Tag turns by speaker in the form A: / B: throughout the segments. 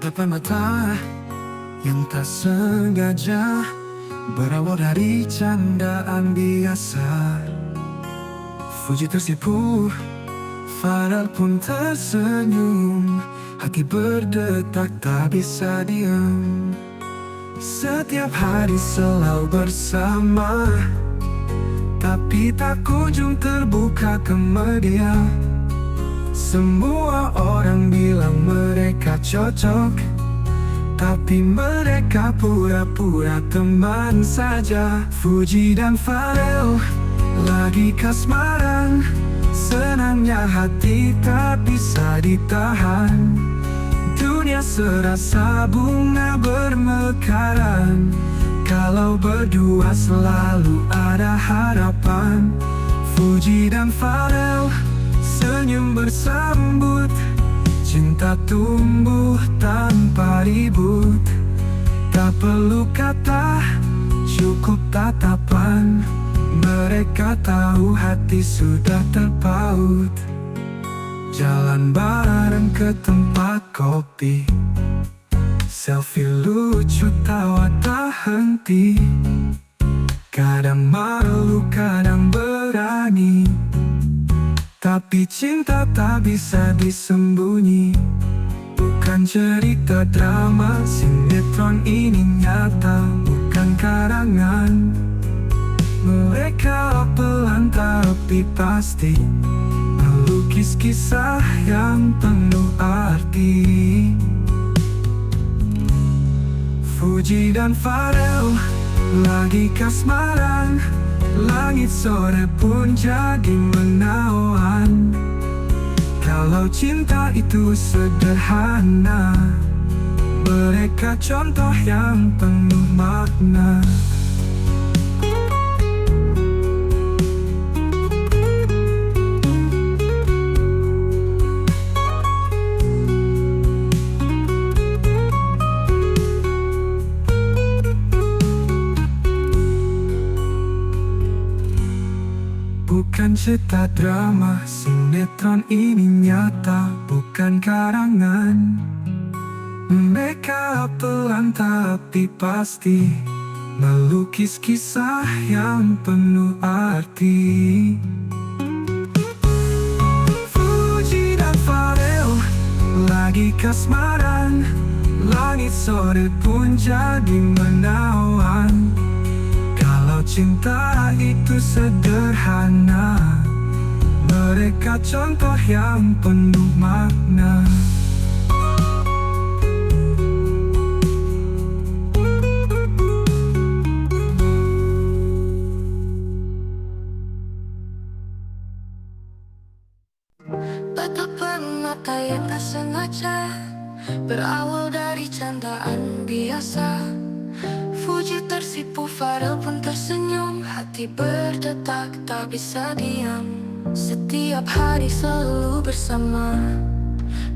A: Tatapan mata yang tak sengaja berawal dari candaan biasa. Fuji tersipu, Farel pun tersenyum. Hati berdetak tak bisa diam. Setiap hari selalu bersama, tapi tak kunjung terbuka ke media. Semua orang bilang mereka cocok, tapi mereka pura-pura teman saja. Fuji dan Farel lagi kasmaran, senangnya hati tak bisa ditahan. Dunia serasa bunga bermekaran, kalau berdua selalu ada harapan. Fuji dan Farel senyum bersambut, cinta tumbuh tanpa ribut. Tak perlu kata, cukup tatapan. Mereka tahu hati sudah terpaut. Jalan bareng ke tempat kopi, selfie lucu tawa tak henti. Kadang malu, kadang berani, tapi cinta tak bisa disembunyi. Bukan cerita drama, sinetron ini nyata, bukan karangan. Mereka pelan tapi pasti melukis kisah yang penuh arti. Fuji dan Farel lagi kasmaran, langit sore pun jadi menawan. Kalau cinta itu sederhana, mereka contoh yang penuh makna. Bukan cerita drama, sinetron ini nyata, bukan karangan. Mereka pelan tapi pasti melukis kisah yang penuh arti. Fuji dan Farel lagi kasmaran, langit sore pun jadi menawan. Kalau cinta itu sederhana, mereka contoh yang penuh makna.
B: Tatapan mata yang tak sengaja berawal dari candaan biasa. Fuji tersipu, Farel pun tersenyum. Hati berdetak tak bisa diam. Setiap hari selalu bersama,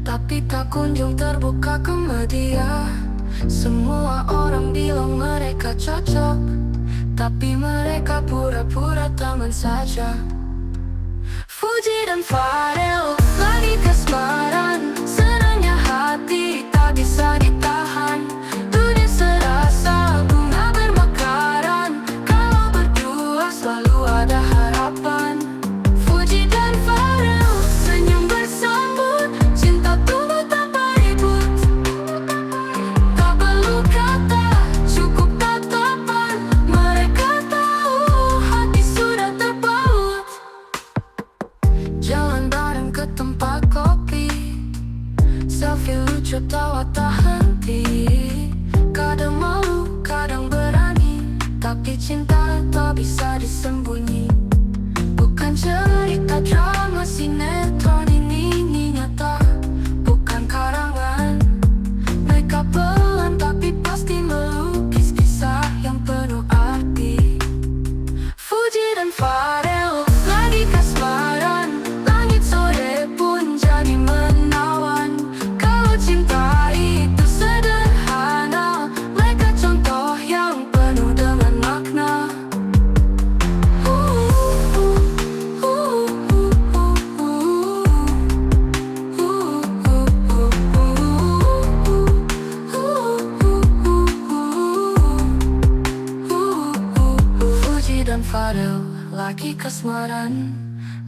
B: tapi tak kunjung terbuka ke media. Semua orang bilang mereka cocok, tapi mereka pura-pura teman saja. Fuji dan Farel lagi kasmaran, senangnya hati tak bisa ditahan. Dunia serasa bunga bermekaran, kalau berdua selalu ada harapan. Fuji dan Farel senyum bersambut, cinta tumbuh tanpa ribut. Tak perlu kata, cukup tatapan. Mereka tahu hati sudah terpaut. Jalan bareng ke tempat kopi, selfie lucu tawa tak henti. Kadang malu, kadang berani, tapi cinta tak bisa disembunyi. Bukan cerita drama, sinetron ini nyata, bukan karangan. Mereka pelan tapi pasti melukis kisah yang penuh arti. Fuji dan Farel lagi kasmaran, langit sore pun jadi menawan. Kalau cinta itu sederhana, mereka contoh yang penuh dengan makna. Farel lagi kasmaran.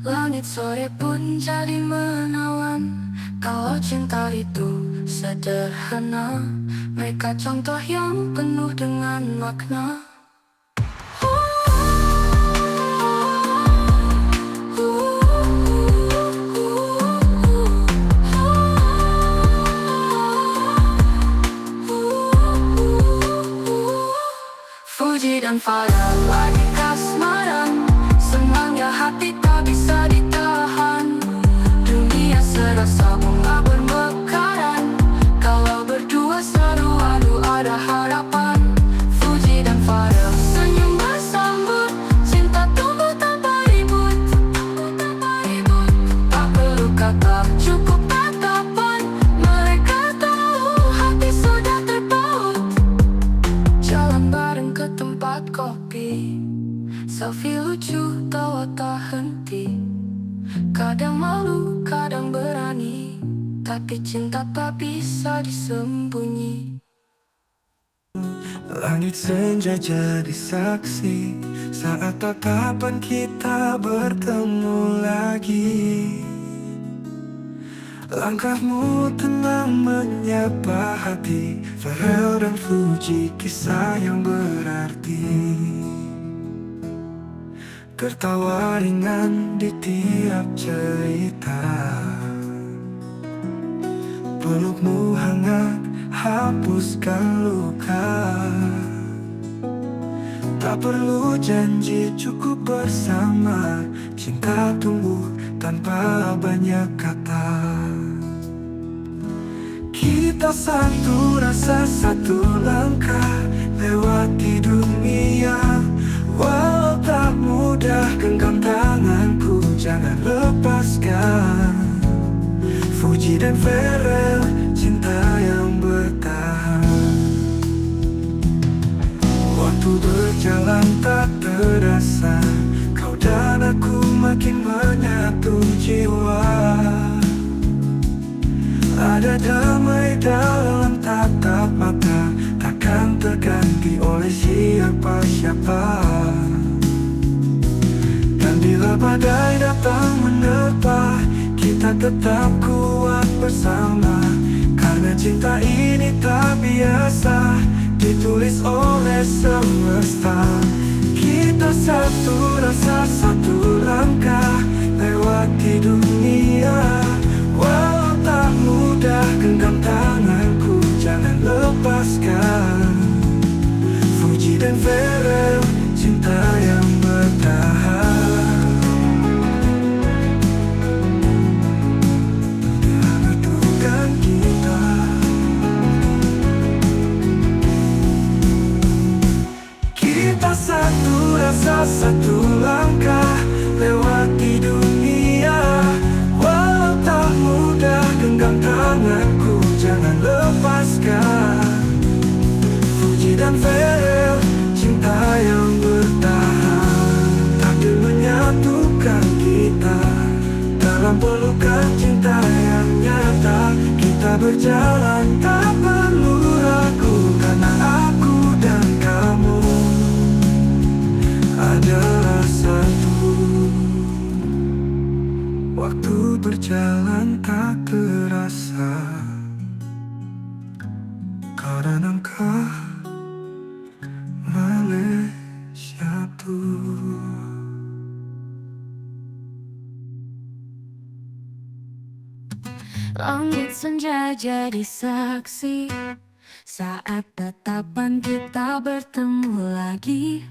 B: Langit sore pun jadi menawan. Kalau cinta itu sederhana, mereka contoh yang penuh dengan makna. Fuji dan Farel lagi kasmaran. Senangnya hati tak bisa ditahan. Dunia serasa bunga bermekaran. Kalau berdua seru adu ada harapan. Fuji dan Farel senyum bersambut. Cinta tumbuh tanpa ribut. Tak perlu kata, cukup tatapan. Mereka tahu hati sudah terpaut. Jalan bareng ke tempat kopi. Selfie lucu, tawa tak henti. Kadang malu, kadang berani. Tapi cinta tak bisa disembunyi.
A: Langit senja jadi saksi saat tatapan kita bertemu lagi. Langkahmu tenang menyapa hati. Farel dan Fuji, kisah yang berarti. Tertawa ringan di tiap cerita. Pelukmu hangat, hapuskan luka. Tak perlu janji, cukup bersama. Cinta tumbuh tanpa banyak kata. Kita satu rasa, satu langkah lewati dunia. Walau tak mudah, genggam tanganku, jangan lepaskan. Fuji dan Farel, cinta yang bertahan. Waktu berjalan tak terasa. Kau dan aku makin menyatu jiwa. Ada damai dalam tatap mata. Takkan terganti oleh siapa-siapa. Dan bila badai datang menerpa, kita tetap kuat bersama. Karena cinta ini tak biasa, ditulis oleh semesta. Kita satu rasa, satu langkah lewati dunia. Walau tak mudah, genggam tanganku, jangan lepaskan. Fuji dan Farel, cinta yang bertahan. Tiada dugaan kita. Kita satu rasa, satu langkah lewati dunia. Walau tak mudah, genggam tanganku, jangan lepaskan. Fuji dan Farel, cinta yang bertahan. Takdir menyatukan kita dalam pelukan cinta yang nyata. Kita berjalan tak perlu ragu, karena aku dan kamu adalah satu. Waktu berjalan tak terasa. Kau dan engkau Malaysia tuh.
B: Langit senja jadi saksi saat tatapan kita bertemu lagi.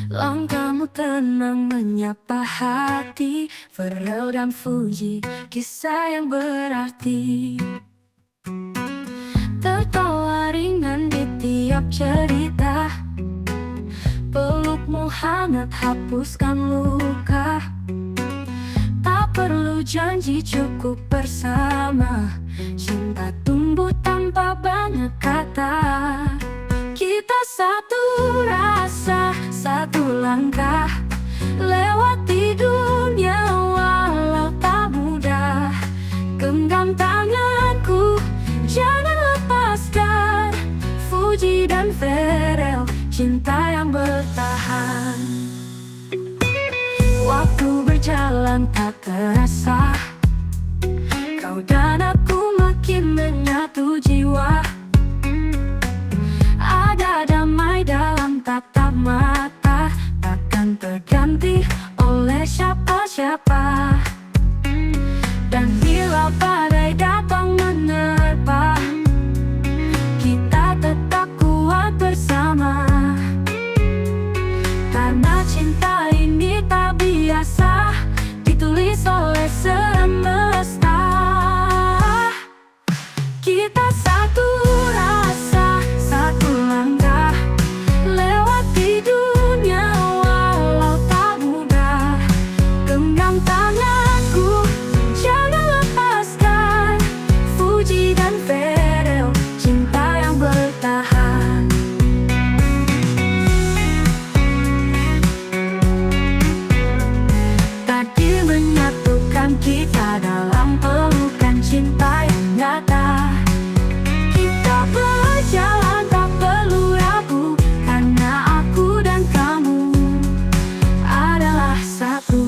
B: Langkahmu tenang menyapa hati. Farel dan Fuji, kisah yang berarti. Tertawa ringan di tiap cerita. Pelukmu hangat, hapuskan luka. Tak perlu janji, cukup bersama. Cinta tumbuh tanpa banyak kata. Kita satu rasa, satu langkah lewati dunia. Walau tak mudah, genggam tanganku, jangan lepaskan. Fuji dan Farel, cinta yang bertahan. terasa. Kau dan aku makin menyatu jiwa. Ada damai dalam tatap mata, takkan terganti oleh siapa-siapa. Dan bila badai datang menerpa, kita tetap kuat bersama. Karena cinta ini tak biasa, ditulis oleh semesta. Kita satu rasa, satu langkah, lewati dunia walau tak mudah. Genggam tanganku, jangan lepaskan. Fuji dan Fadel, cinta yang bertahan. Takdir menyatukan kita dalam pelukan cinta yang nyata. Kita berjalan tak perlu ragu, karena aku dan kamu adalah satu.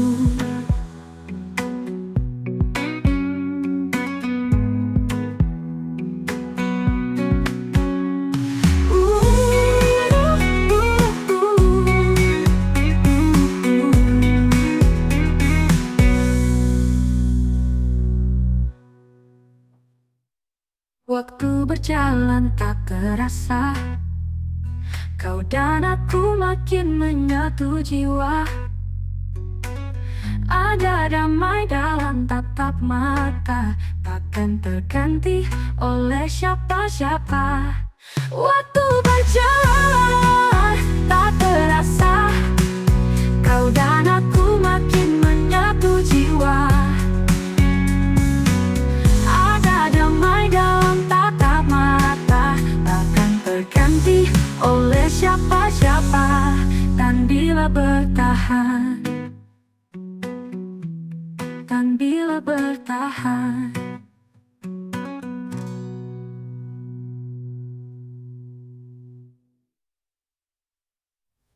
B: Waktu berjalan tak terasa, kau dan aku makin menyatu jiwa. Ada damai dalam tatap mata, takkan terganti oleh siapa-siapa. Waktu berjalan tak terasa, kau dan aku makin menyatu jiwa. Ada damai dalam tatap mata, takkan terganti oleh siapa-siapa. Dan bila bertahan, dan bila bertahan.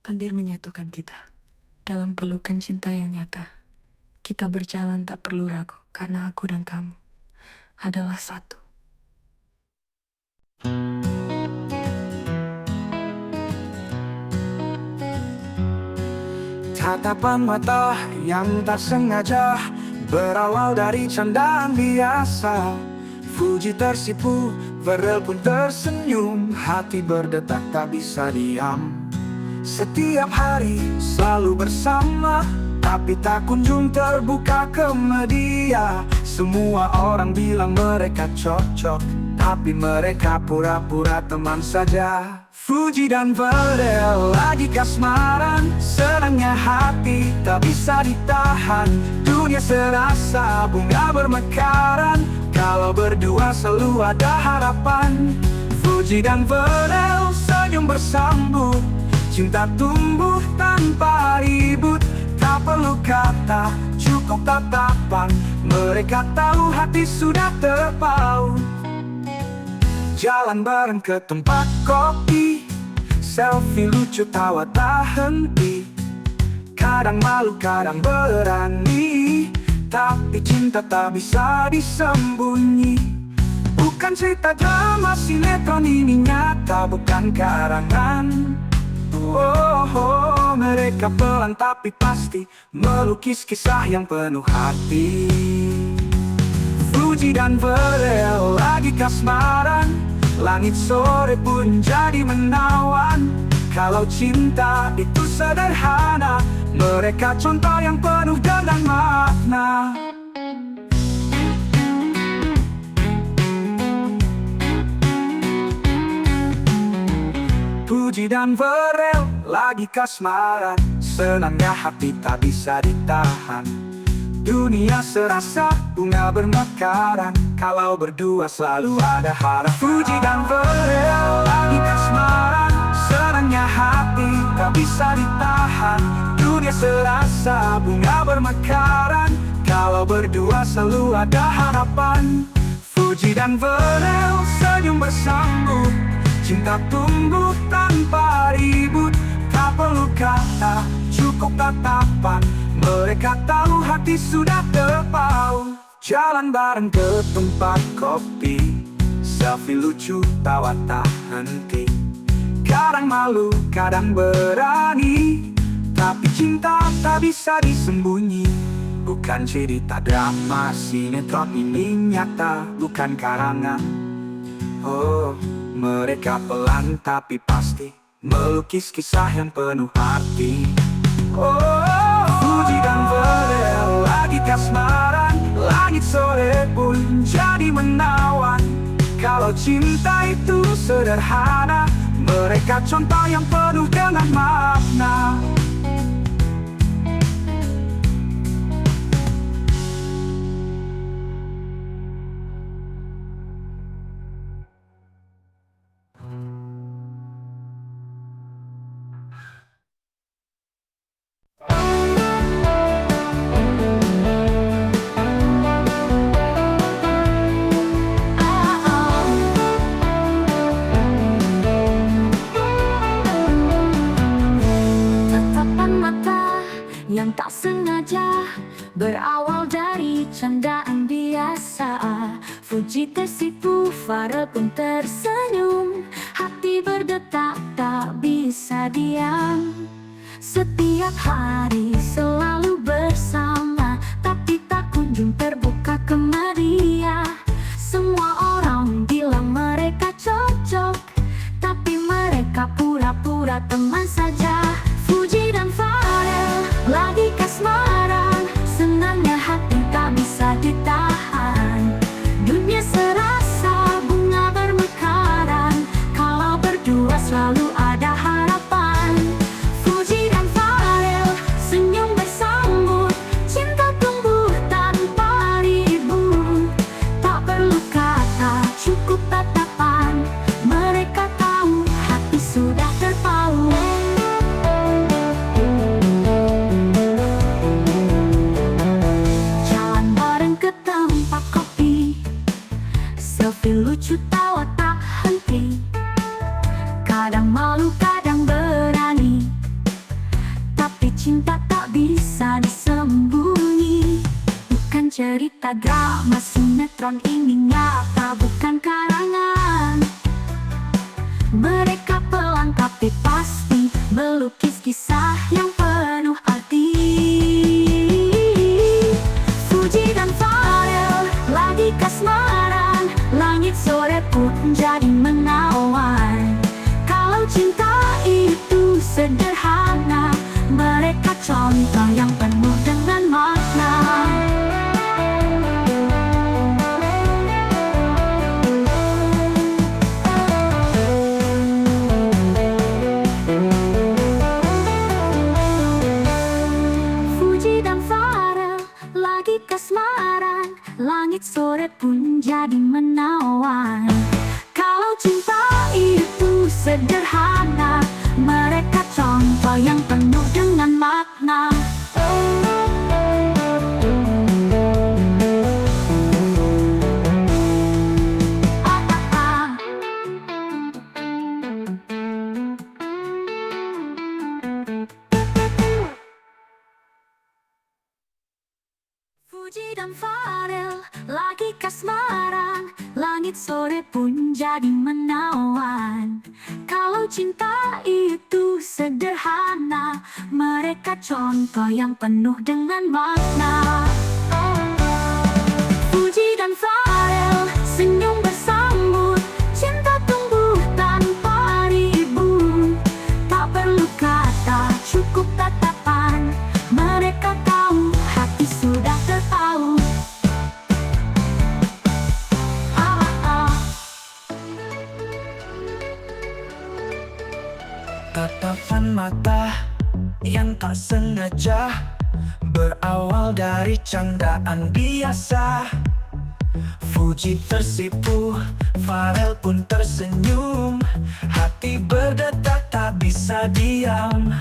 B: Takdir menyatukan kita dalam pelukan cinta yang nyata. Kita berjalan tak perlu ragu, karena aku dan kamu adalah satu.
A: Tatapan mata yang tak sengaja berawal dari candaan biasa. Fuji tersipu, Fadel pun tersenyum. Hati berdetak tak bisa diam. Setiap hari selalu bersama, tapi tak kunjung terbuka ke media. Semua orang bilang mereka cocok, tapi mereka pura-pura teman saja. Fuji dan Fadel lagi kasmaran, senangnya hati tak bisa ditahan. Dunia serasa bunga bermekaran, kalau berdua selalu ada harapan. Fuji dan Fadel senyum bersambut, cinta tumbuh tanpa ribut. Tak perlu kata, cukup tatapan. Mereka tahu hati sudah terpaut. Jalan bareng ke tempat kopi, selfie lucu tawa tak henti. Kadang malu, kadang berani, tapi cinta tak bisa disembunyi. Bukan cerita drama sinetron, ini nyata bukan karangan. Mereka pelan tapi pasti melukis kisah yang penuh hati. Fuji dan Fadel lagi kasmaran, langit sore pun jadi menawan. Kalau cinta itu sederhana, mereka contoh yang penuh dengan makna. Fuji dan Fadel lagi kasmaran, senangnya hati tak bisa ditahan. Dunia serasa bunga bermekaran, kalau berdua selalu ada harapan. Fuji dan Fadel lagi kasmaran, senangnya hati tak bisa ditahan. Dunia serasa bunga bermekaran, kalau berdua selalu ada harapan. Fuji dan Fadel senyum bersambut, cinta tumbuh tanpa ribut. Tak perlu kata, cukup tatapan. Mereka tahu hati sudah terpaut. Jalan bareng ke tempat kopi, selfie lucu tawa tak henti. Kadang malu, kadang berani, tapi cinta tak bisa disembunyi. Bukan cerita drama, sinetron ini nyata, bukan karangan. Oh, mereka pelan tapi pasti melukis kisah yang penuh arti. Oh, Fuji dan Farel lagi kasmaran, langit sore pun jadi menawan. Kalau cinta itu sederhana, mereka contoh yang penuh dengan makna.
C: Tatapan mata yang tak sengaja berawal dari candaan biasa. Fuji tersipu, Farel pun tersenyum. Hati berdetak tak bisa diam. Setiap hari selalu bersama, tapi tak kunjung terbuka kemaria. Semua orang bilang mereka cocok, tapi mereka pura-pura teman saja. Fuji dan Farel lagi kasmaran, senangnya hati tak bisa ditahan. Dunia serasa bunga bermekaran, kalau berdua selalu ada harapan. Fuji dan Farel senyum bersambut, cinta tumbuh tanpa ribut. Tak perlu kata, cukup tatapan, mereka tahu hati sudah terpaut. Jalan bareng ke tempat kopi, selfie lucu tawa tak henti. Kadang malu, kadang berani, tapi cinta tak bisa disembunyi. Bukan cerita drama, sinetron ini nyata, bukan karangan. Mereka pelan tapi pasti melukis kisah yang penuh arti. Fuji dan Farel lagi kasmaran, langit sore pun jadi menawan. Kalau cinta itu sederhana, mereka contoh yang penuh dengan makna. Fuji dan Farel lagi kasmaran, langit sore pun jadi menawan. Kalau cinta itu sederhana, mereka contoh yang penuh dengan makna. Fuji dan Farel lagi kasmaran, langit sore pun jadi menawan. Kalau cinta itu sederhana, mereka contoh yang penuh dengan makna. Fuji dan Farel senyum bersambut, cinta tumbuh tanpa ribut. Tak perlu kata, cukup tatapan, mereka tahu hati sudah terpaut.
A: Tatapan mata yang tak sengaja berawal dari candaan biasa. Fuji tersipu, Farel pun tersenyum. Hati berdetak tak bisa diam.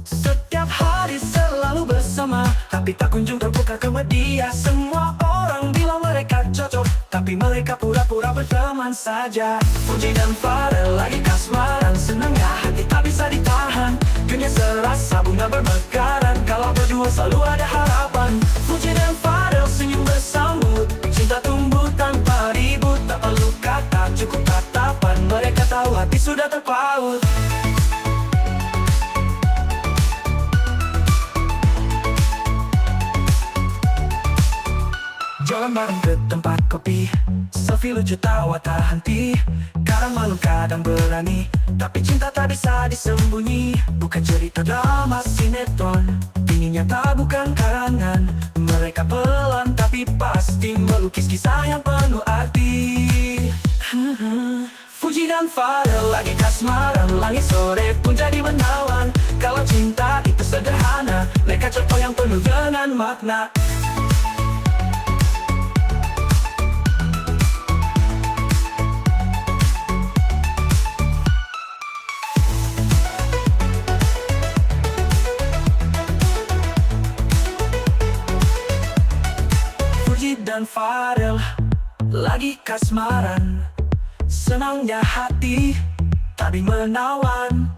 A: Setiap hari selalu bersama, tapi tak kunjung terbuka ke media. Semua orang bilang mereka cocok, tapi mereka pura-pura berteman saja. Fuji dan Farel lagi kasmaran, senangnya hati tak bisa ditahan. Dunia serasa bunga bermekaran, kalau berdua berdua selalu ada harapan. Fuji dan Farel senyum bersambut. Cinta tumbuh tanpa ribut, tak perlu kata, cukup tatapan. Mereka tahu hati sudah terpaut. Jalan bareng ke tempat kopi, selfie lucu tawa tak henti. Kadang malu kadang berani, tapi cinta tak bisa disembunyi. Bukan cerita drama sinetron, ini nyata bukan karangan. Mereka pelan tapi pasti melukis kisah yang penuh arti. Fuji dan Farel lagi kasmaran, langit sore pun jadi menawan. Kalau cinta itu sederhana, mereka contoh yang penuh dengan makna. Fuji dan Farel lagi kasmaran, senangnya hati tapi menawan.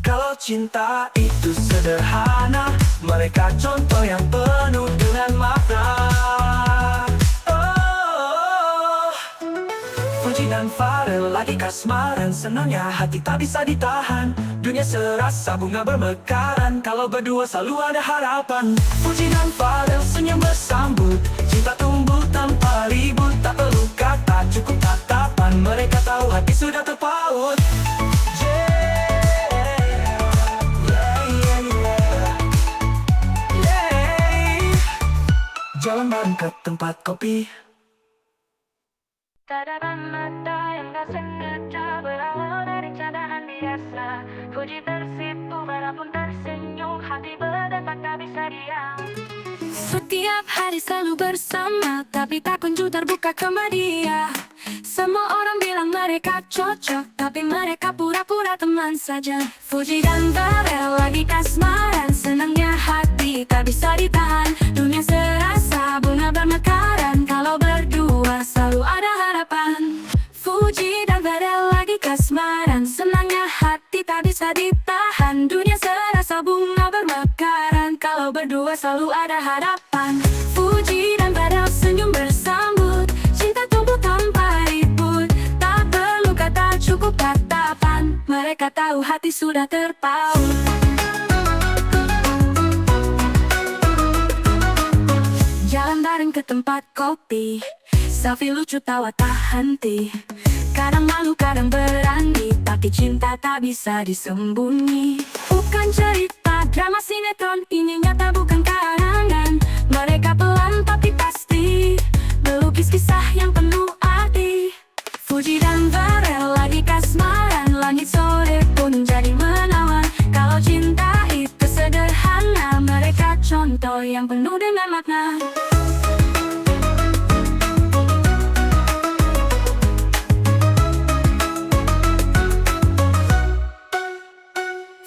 A: Kalau cinta itu sederhana, mereka contoh yang penuh dengan makna. Fuji dan Farel lagi kasmaran, senangnya hati tak bisa ditahan. Dunia serasa bunga bermekaran, kalau berdua selalu ada harapan. Fuji dan Farel senyum bersambut, cinta tumbuh tanpa ribut. Tak perlu kata, cukup tatapan. Mereka tahu hati sudah terpaut. Jalan bareng ke tempat kopi.
C: Tatapan mata yang gak sengaja berawal dari candaan biasa. Fuji tersipu, Farel pun tersenyum. Hati berdetak tak bisa diam. Setiap hari selalu bersama, tapi tak kunjung terbuka ke media. Semua orang bilang mereka cocok, tapi mereka pura-pura teman saja. Fuji dan Farel lagi kasmaran, senangnya hati tak bisa ditahan. Dunia serasa bunga bermekaran, kalau berdua selalu ada harapan. Fuji dan Farel lagi kasmaran, senangnya hati tak bisa ditahan. Dunia serasa bunga bermekaran, kalau berdua selalu ada harapan. Fuji dan Farel senyum bersambut, cinta tumbuh tanpa ribut. Tak perlu kata, cukup tatapan. Mereka tahu hati sudah terpaut. Jalan bareng ke tempat kopi, selfie lucu tawa tak henti. Kadang malu kadang berani, tapi cinta tak bisa disembunyi. Bukan cerita drama sinetron, ini nyata bukan karangan. Mereka pelan tapi pasti melukis kisah yang penuh arti. Fuji dan Farel lagi kasmaran, langit sore pun jadi menawan. Kalau cinta itu sederhana, mereka contoh yang penuh dengan makna.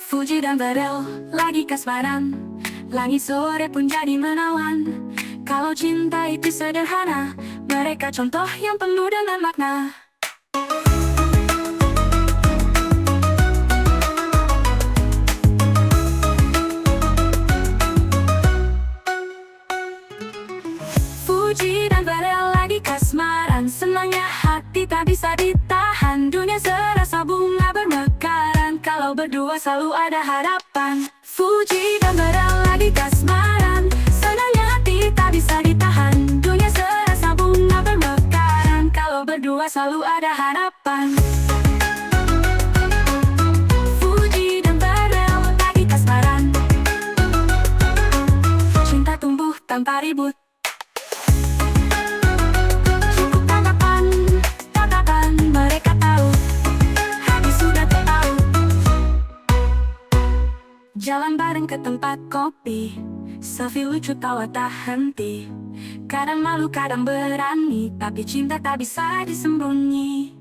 C: Fuji dan Farel lagi kasmaran, langit sore pun jadi menawan. Kalau cinta itu sederhana, mereka contoh yang penuh dengan makna. Fuji dan Farel lagi kasmaran, senangnya hati tak bisa ditahan. Dunia serasa bunga bermekaran, kalau berdua selalu ada harapan. Fuji dan Farel lagi kasmaran, senangnya hati tak bisa ditahan. Dunia serasa bunga bermekaran, kalau berdua selalu ada harapan. Fuji dan Farel lagi kasmaran, cinta tumbuh tanpa ribut. Mereka tahu hati sudah terpaut. Jalan bareng ke tempat kopi, selfie lucu tawa tak henti. Kadang malu kadang berani, tapi cinta tak bisa disembunyi.